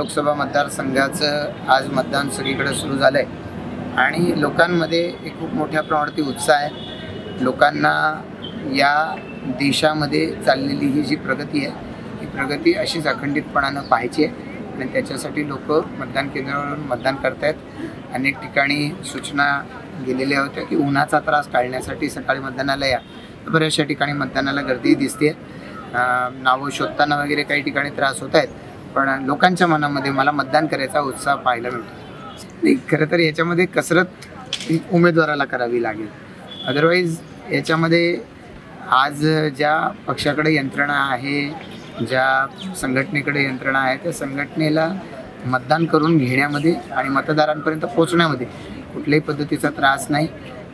लोकसभा मतदारसंघाचं आज मतदान सगळीकडे सुरू झालं आहे आणि लोकांमध्ये एक खूप मोठ्या प्रमाणात उत्साह आहे। लोकांना या देशामध्ये चाललेली ही जी प्रगती आहे ही प्रगती अशीच अखंडितपणानं पाहायची आहे आणि त्याच्यासाठी लोक मतदान केंद्रावरून मतदान करत आहेत। अनेक ठिकाणी सूचना गेलेल्या होत्या की उन्हाचा त्रास टाळण्यासाठी सकाळी मतदानाला या, तर बऱ्याचशा ठिकाणी मतदानाला गर्दी दिसते। नावं शोधताना वगैरे काही ठिकाणी त्रास होत आहेत, पण लोकांच्या मनामध्ये मला मतदान करायचा उत्साह पाहायला मिळतो। नाही, खरं तर याच्यामध्ये कसरत उमेदवाराला करावी लागेल। अदरवाईज याच्यामध्ये आज ज्या पक्षाकडे यंत्रणा आहे, ज्या संघटनेकडे यंत्रणा आहे, त्या संघटनेला मतदान करून घेण्यामध्ये आणि मतदारांपर्यंत पोहोचण्यामध्ये कुठल्याही पद्धतीचा त्रास नाही।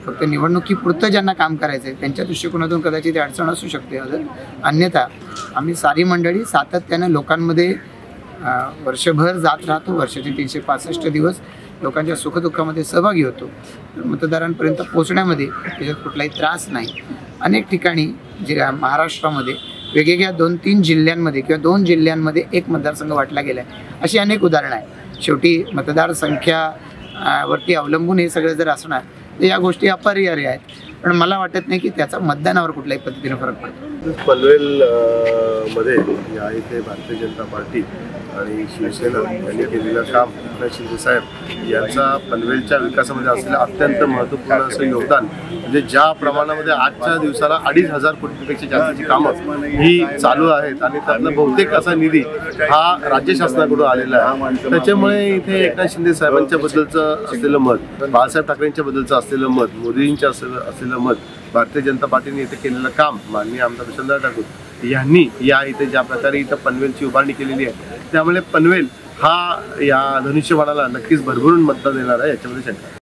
फक्त निवडणुकीपुरतं ज्यांना काम करायचं आहे त्यांच्या दृष्टिकोनातून कदाचित अडचण असू शकते। अन्यथा आम्ही सारी मंडळी सातत्यानं लोकांमध्ये वर्षभर जात राहतो। वर्षाचे 365 दिवस लोकांच्या सुखदुःखामध्ये सहभागी होतो। मतदारांपर्यंत पोहोचण्यामध्ये त्याच्यात कुठलाही त्रास नाही। अनेक ठिकाणी जे महाराष्ट्रामध्ये वेगवेगळ्या 2-3 जिल्ह्यांमध्ये किंवा 2 जिल्ह्यांमध्ये एक मतदारसंघ वाटला गेला आहे, अशी अनेक उदाहरणं आहेत। शेवटी मतदारसंख्या वरती अवलंबून हे सगळं जर असणार तर या गोष्टी अपरिहार्य आहेत, पण मला वाटत नाही की त्याचा मतदानावर कुठल्याही पद्धतीने फरक पडतो। पनवेल मध्ये या इथे भारतीय जनता पार्टी आणि शिवसेना यांनी केलेलं काम एकनाथ शिंदे साहेब यांचा पनवेलच्या विकासामध्ये असलेलं अत्यंत महत्त्वपूर्ण असं योगदान, म्हणजे ज्या प्रमाणामध्ये आजच्या दिवसाला 2,500 कोटींपेक्षा जास्तीची कामं ही चालू आहेत आणि त्यातला बहुतेक असा निधी हा राज्य शासनाकडून आलेला आहे। त्याच्यामुळे इथे एकनाथ शिंदे साहेबांच्या बद्दलचं असलेलं मत, बाळासाहेब ठाकरेंच्या बद्दलचं असलेलं मत, मोदींच्या असलेलं मत, भारतीय जनता पार्टीने इथे केलेलं काम, माननीय आमदार विश्वनाथ ठाकूर यांनी या इथे ज्या प्रकारे इथं पनवेलची उभारणी केलेली आहे, त्यामुळे पनवेल हा या धनुष्यबाणाला नक्कीच भरभरून मतदान देणार आहे, याच्यामध्ये शंका